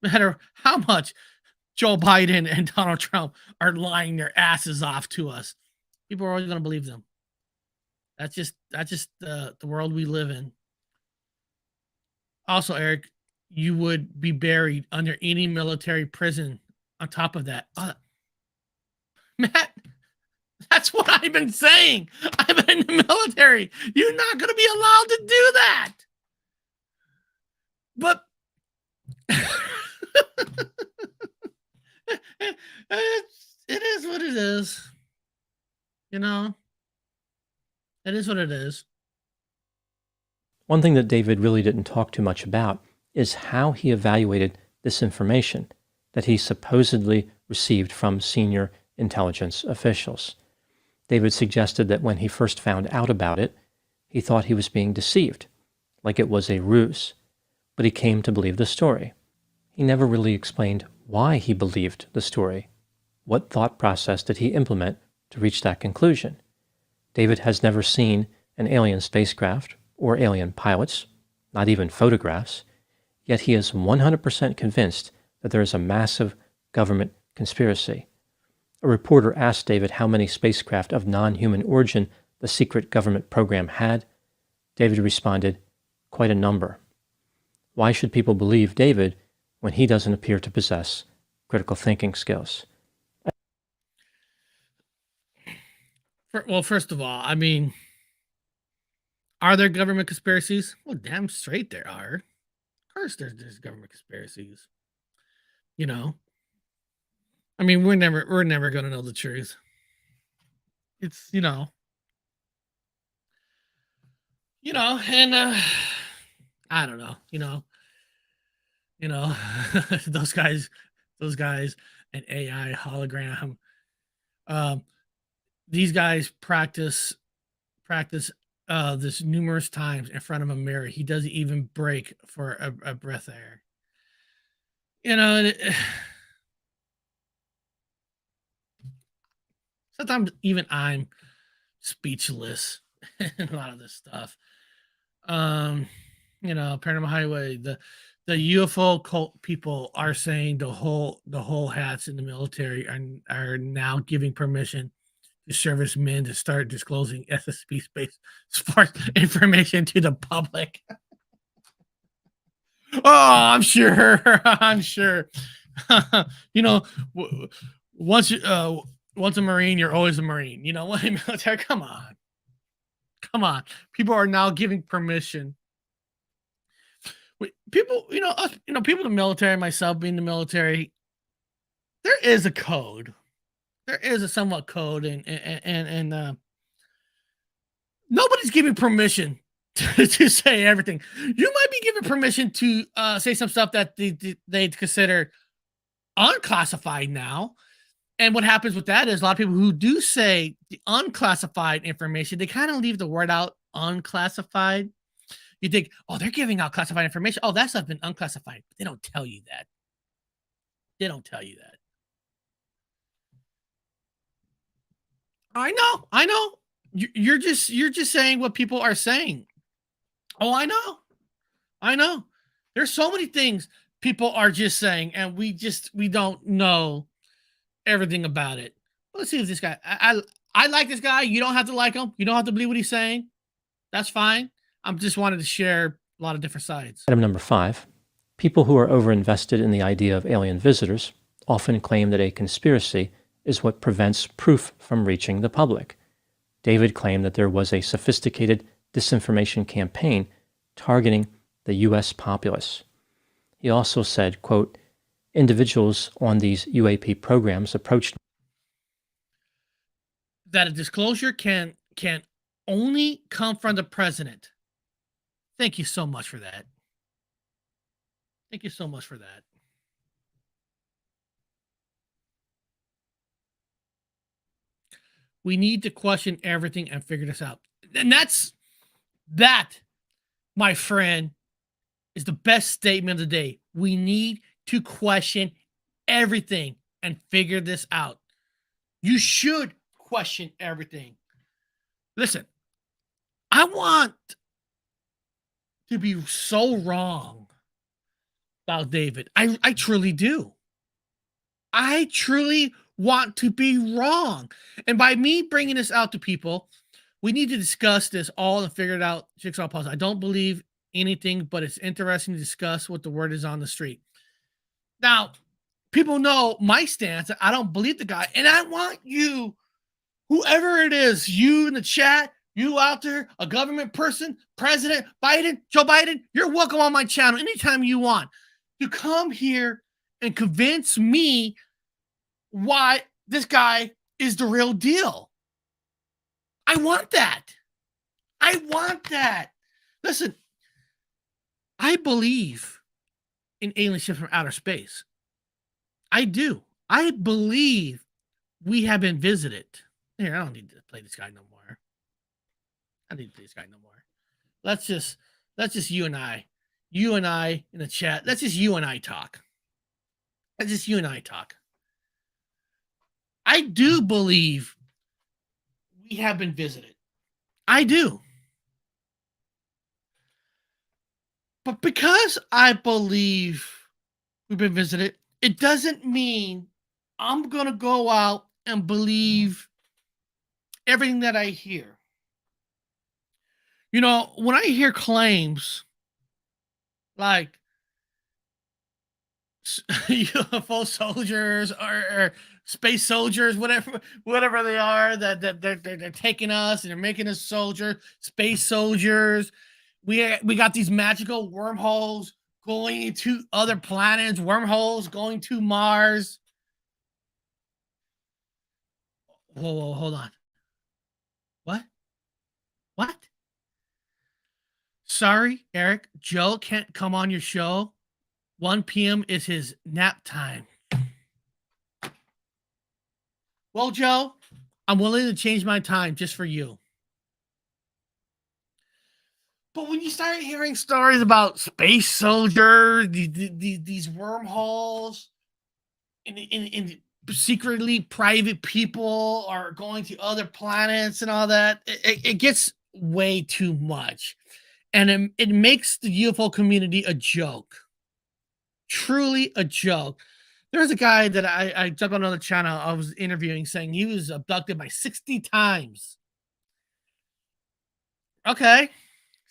S1: No matter how much Joe Biden and Donald Trump are lying their asses off to us. People are always going to believe them. That's just the world we live in. Also, Eric, you would be buried under any military prison on top of that. Matt, that's what I've been saying. I've been in the military. You're not going to be allowed to do that. But It is what it is. You know, it is what it is.
S5: One thing that David really didn't talk too much about is how he evaluated this information that he supposedly received from senior intelligence officials. David suggested that when he first found out about it, he thought he was being deceived, like it was a ruse, but he came to believe the story. He never really explained why he believed the story. What thought process did he implement to reach that conclusion? David has never seen an alien spacecraft or alien pilots, not even photographs, yet he is 100% convinced that there is a massive government conspiracy. A reporter asked David how many spacecraft of non-human origin the secret government program had. David responded, "Quite a number." Why should people believe David when he doesn't appear to possess critical thinking skills?
S1: Well, first of all, I mean, are there government conspiracies? Well, damn straight there are. Of course there's government conspiracies. You know, I mean, we're never going to know the truth. It's, and I don't know, those guys, an AI hologram. These guys practice this numerous times in front of a mirror. He doesn't even break for a breath of air. Sometimes even I'm speechless in a lot of this stuff. Paranormal Highway, the UFO cult people are saying the whole hats in the military are now giving permission to servicemen to start disclosing SSP space sports information to the public. Oh, I'm sure. Once a Marine, you're always a Marine. You know what? Military, come on. People are now giving permission. People, people in the military, myself being in the military, there is a code. There is a somewhat code, and nobody's giving permission to say everything. You might be given permission to say some stuff that they consider unclassified now. And what happens with that is a lot of people who do say the unclassified information, they kind of leave the word out, unclassified. You think, oh, they're giving out classified information. Oh, that stuff's been unclassified. But they don't tell you that. I know. You're just saying what people are saying. Oh, I know. There's so many things people are just saying, and we don't know everything about it. Let's see if this guy. I like this guy. You don't have to like him. You don't have to believe what he's saying. That's fine. I'm just wanted to share a lot of different sides.
S5: Item number 5. People who are overinvested in the idea of alien visitors often claim that a conspiracy is what prevents proof from reaching the public. David claimed that there was a sophisticated disinformation campaign targeting the U.S. populace. He also said, quote, individuals on these UAP programs approached
S1: that a disclosure can only come from the president. Thank you so much for that. We need to question everything and figure this out. And that, my friend, is the best statement of the day. We need to question everything and figure this out. You should question everything. Listen, I want to be so wrong about David. I truly do. I truly want to be wrong. And by me bringing this out to people, we need to discuss this all and figure it out. Jigsaw puzzle. I don't believe anything, but it's interesting to discuss what the word is on the street. Now, people know my stance. I don't believe the guy. And I want you, whoever it is, you in the chat, you out there, a government person, President Biden, Joe Biden, you're welcome on my channel anytime you want to come here and convince me why this guy is the real deal. I want that. I want that. Listen, I believe in alien ships from outer space. I do. I believe we have been visited. Here, I don't need to play this guy no more. I don't need to play this guy no more. Let's just you and I in the chat. Let's just you and I talk. Let's just you and I talk. I do believe we have been visited. I do. But because I believe we've been visited, it doesn't mean I'm going to go out and believe everything that I hear. You know, when I hear claims like UFO soldiers or space soldiers, whatever they are, that they're taking us and they're making us soldiers, space soldiers. We got these magical wormholes going to other planets, wormholes going to Mars. Whoa, hold on. What? Sorry, Eric. Joe can't come on your show. 1 p.m. is his nap time. Well, Joe, I'm willing to change my time just for you. But when you start hearing stories about space soldiers, these wormholes, and secretly private people are going to other planets and all that, it gets way too much. And it makes the UFO community a joke. Truly a joke. There's a guy that I jumped on another channel I was interviewing saying he was abducted by 60 times. Okay.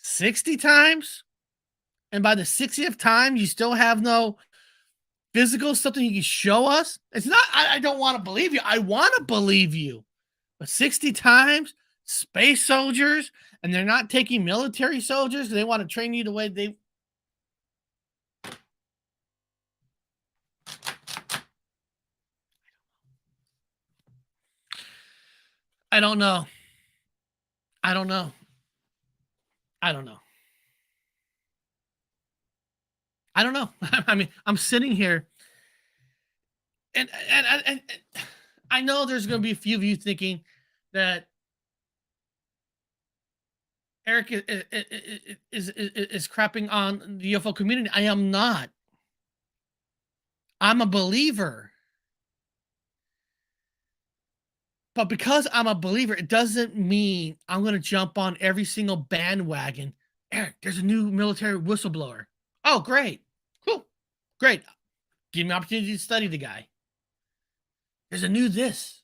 S1: 60 times? And by the 60th time, you still have no physical something you can show us? It's not, I don't want to believe you. I want to believe you. But 60 times? Space soldiers? And they're not taking military soldiers? They want to train you the way they... I don't know. I mean, I'm sitting here and I know there's going to be a few of you thinking that Eric is crapping on the UFO community. I am not. I'm a believer. But because I'm a believer, it doesn't mean I'm going to jump on every single bandwagon. Eric, there's a new military whistleblower. Oh, great. Cool. Great. Give me an opportunity to study the guy. There's a new this.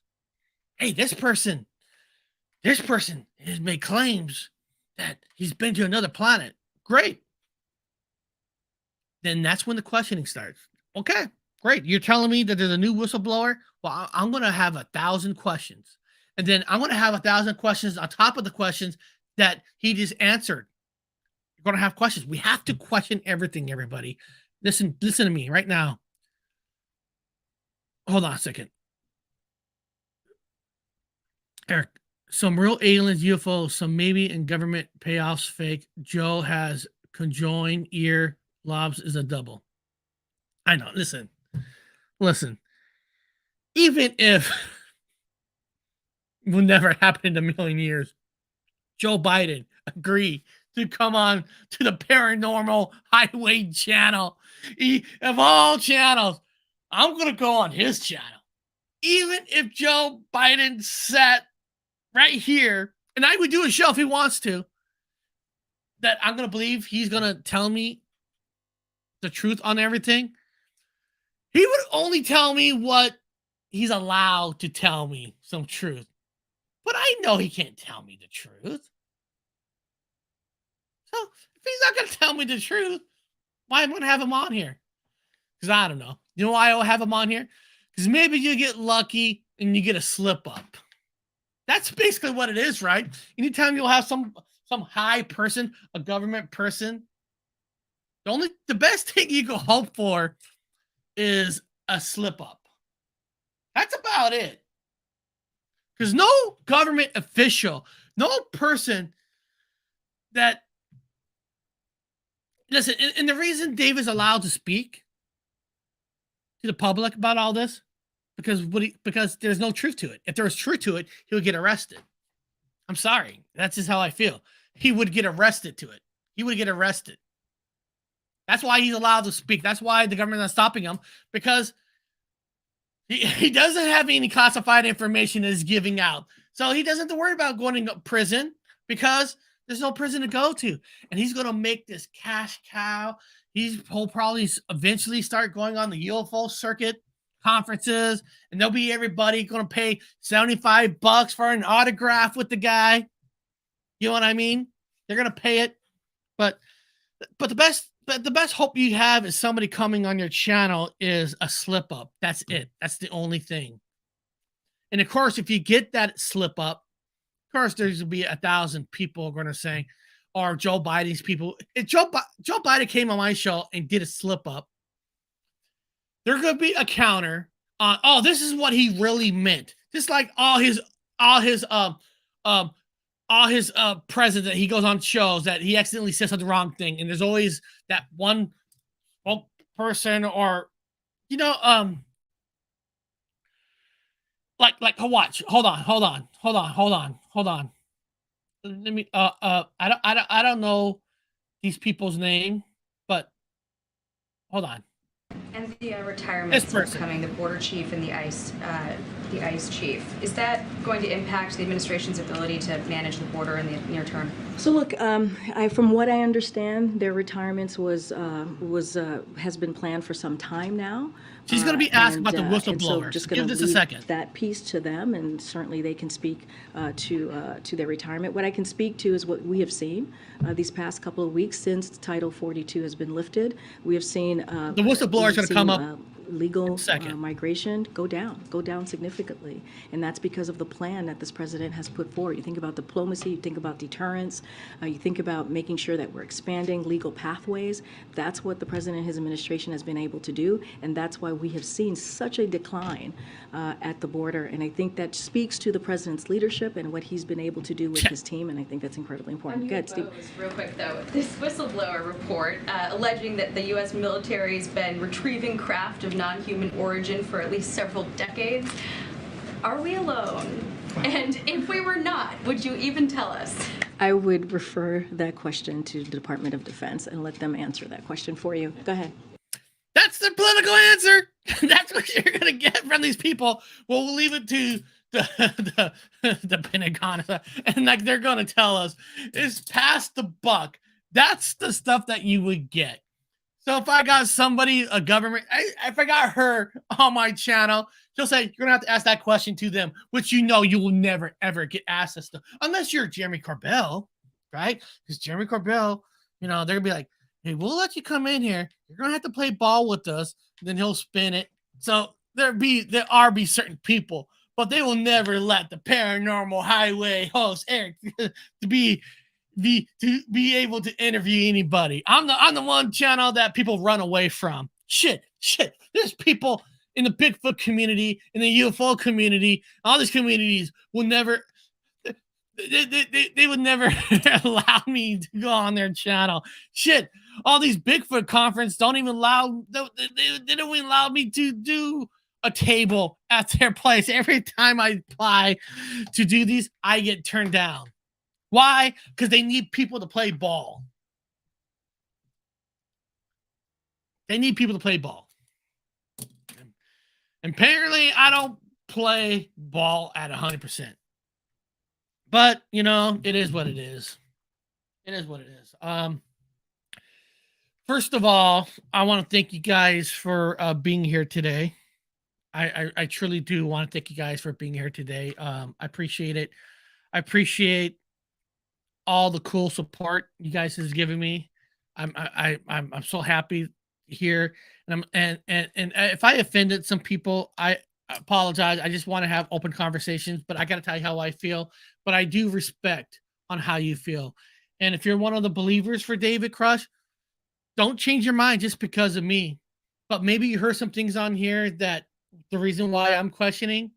S1: Hey, this person has made claims that he's been to another planet. Great. Then that's when the questioning starts. Okay, great. You're telling me that there's a new whistleblower? Well, I'm going to have 1,000 questions. And then I'm going to have 1,000 questions on top of the questions that he just answered. You're going to have questions. We have to question everything, everybody. Listen to me right now. Hold on a second. Eric, some real aliens, UFOs, some maybe in government payoffs fake. Joe has conjoined ear lobs is a double. I know. Listen. Even if it will never happen in a million years, Joe Biden agreed to come on to the Paranormal Highway channel. Of all channels, I'm going to go on his channel. Even if Joe Biden sat right here, and I would do a show if he wants to, that I'm going to believe he's going to tell me the truth on everything. He would only tell me what he's allowed to tell me, some truth. But I know he can't tell me the truth. So if he's not going to tell me the truth, why am I going to have him on here? Because I don't know. You know why I'll have him on here? Because maybe you get lucky and you get a slip up. That's basically what it is, right? Anytime you'll have some high person, a government person, the best thing you can hope for is a slip up. That's about it. Because no government official, no person that, listen, and the reason Dave is allowed to speak to the public about all this, because there's no truth to it. If there was truth to it, he would get arrested. I'm sorry. That's just how I feel. He would get arrested to it. He would get arrested. That's why he's allowed to speak. That's why the government is not stopping him, because he doesn't have any classified information that he's giving out. So he doesn't have to worry about going to prison, because there's no prison to go to. And he's going to make this cash cow. He'll probably eventually start going on the UFO circuit conferences, and there'll be everybody going to pay $75 for an autograph with the guy. You know what I mean? They're going to pay it. But the best hope you have is somebody coming on your channel is a slip up. That's it. That's the only thing. And of course, if you get that slip up, of course, there's going to be 1,000 people going to say, or Joe Biden's people. If Joe Biden came on my show and did a slip up, there's going to be a counter on, oh, this is what he really meant. Just like all his president, he goes on shows that he accidentally says the wrong thing, and there's always that one person, or like watch. Hold on. Let me I don't know these people's name, but hold on.
S6: And the retirements that's coming, the border chief and the ICE chief, is that going to impact the administration's ability to manage the border in the near term?
S7: So look, from what I understand, their retirements has been planned for some time now.
S1: She's going to be asked about the whistleblower.
S7: So just
S1: give this a second.
S7: That piece to them, and certainly they can speak to their retirement. What I can speak to is what we have seen these past couple of weeks since Title 42 has been lifted. We have seen
S1: the whistleblower is going to come up.
S7: Legal migration go down significantly, and that's because of the plan that this president has put forward. You think about diplomacy, you think about deterrence, you think about making sure that we're expanding legal pathways. That's what the president and his administration has been able to do, and that's why we have seen such a decline at the border. And I think that speaks to the president's leadership and what he's been able to do with his team, and I think that's incredibly important. Go ahead, Steve.
S6: Real quick though, this whistleblower report alleging that the U.S. military has been retrieving craft of non-human origin for at least several decades. Are we alone? And if we were not, would you even tell us?
S7: I would refer that question to the Department of Defense and let them answer that question for you. Go ahead.
S1: That's the political answer. That's what you're going to get from these people. Well, we'll leave it to the Pentagon. And like they're going to tell us, it's past the buck. That's the stuff that you would get. So if I got somebody, a government, if I got her on my channel, she'll say, you're going to have to ask that question to them, which you will never, ever get asked this stuff. Unless you're Jeremy Corbell, right? Because Jeremy Corbell, they're going to be like, hey, we'll let you come in here. You're going to have to play ball with us. Then he'll spin it. So there are certain people, but they will never let the Paranormal Highway host, Eric, to be able to interview anybody. I'm the one channel that people run away from. Shit. There's people in the Bigfoot community, in the UFO community, all these communities will never. They would never allow me to go on their channel. Shit, all these Bigfoot conference don't even allow. They don't even allow me to do a table at their place. Every time I apply to do these, I get turned down. Why? Because they need people to play ball. They need people to play ball. And apparently, I don't play ball at 100%. But, it is what it is. It is what it is. First of all, I want to thank you guys for being here today. I truly do want to thank you guys for being here today. I appreciate it. I appreciate all the cool support you guys has given me. I'm so happy here, and if I offended some people, I apologize. I just want to have open conversations, but I got to tell you how I feel. But I do respect on how you feel, and if you're one of the believers for David Grusch, don't change your mind just because of me. but maybe you heard some things on here that the reason why I'm questioning.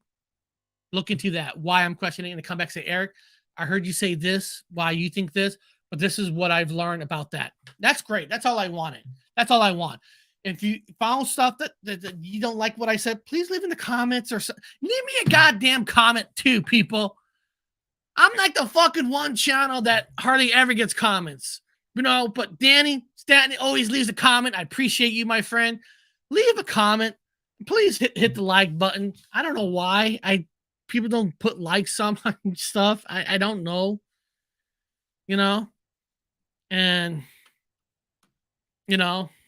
S1: Look into that, why I'm questioning, and come back and say, Eric, I heard you say this, why you think this, but this is what I've learned about that. That's great. That's all I wanted. That's all I want. If you found stuff that you don't like what I said, please leave in the comments or leave me a goddamn comment too, people. I'm like the fucking one channel that hardly ever gets comments, but Danny Stanton always leaves a comment. I appreciate you, my friend. Leave a comment. Please hit the like button. I don't know why people don't put likes on my stuff. I don't know, and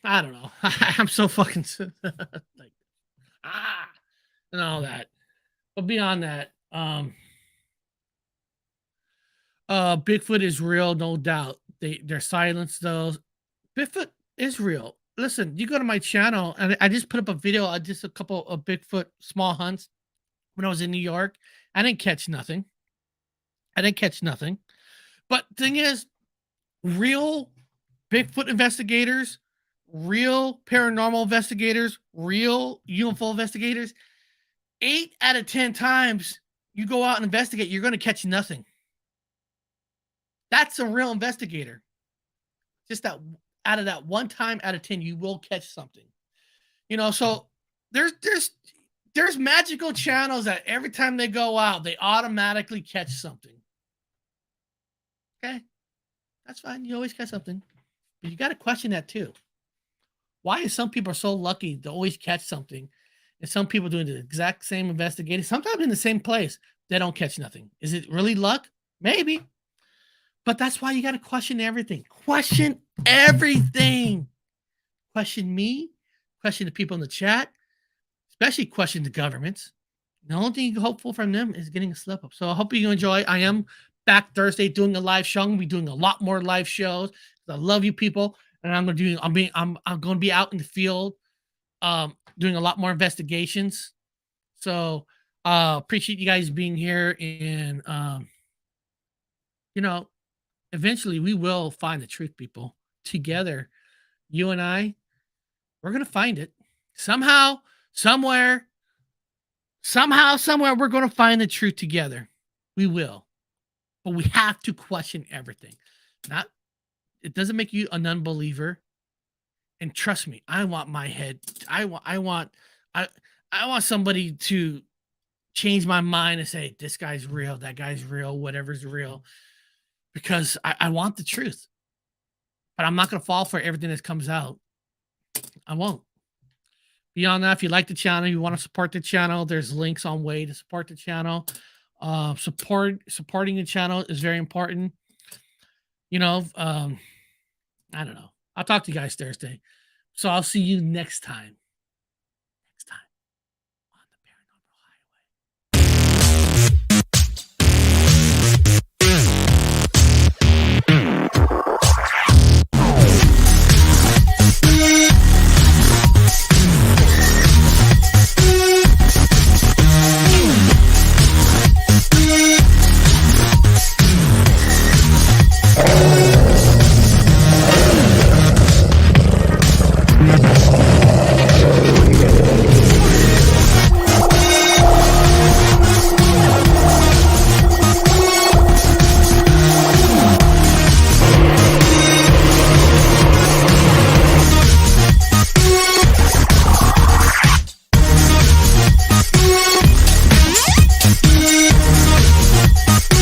S1: I don't know. I'm so fucking like and all that. But beyond that, Bigfoot is real, no doubt. They're silenced though. Bigfoot is real. Listen, you go to my channel and I just put up a video. I just a couple of Bigfoot small hunts when I was in New York. I didn't catch nothing. But thing is, real Bigfoot investigators, real paranormal investigators, real UFO investigators, 8 out of 10 times you go out and investigate, you're going to catch nothing. That's a real investigator. Just that out of that one time out of 10, you will catch something. So there's magical channels that every time they go out, they automatically catch something. Okay, that's fine. You always catch something, but you got to question that too. Why is some people so lucky to always catch something, and some people doing the exact same investigating, sometimes in the same place, they don't catch nothing? Is it really luck? Maybe, but that's why you got to question everything. Question everything. Question me. Question the people in the chat. Especially question the governments. The only thing you can hope for from them is getting a slip up. So I hope you enjoy. I am back Thursday doing a live show. I'm gonna be doing a lot more live shows. I love you people, and I'm going to be out in the field, doing a lot more investigations. So appreciate you guys being here, and eventually we will find the truth, people. Together, you and I, we're gonna find it somehow. Somewhere, we're going to find the truth together. We will. But we have to question everything. It doesn't make you an unbeliever. And trust me, I want my head. I want somebody to change my mind and say, this guy's real, that guy's real, whatever's real. Because I want the truth. But I'm not going to fall for everything that comes out. I won't. Beyond that, if you like the channel, you want to support the channel, there's links on way to support the channel. Supporting the channel is very important. I don't know. I'll talk to you guys Thursday. So I'll see you next time.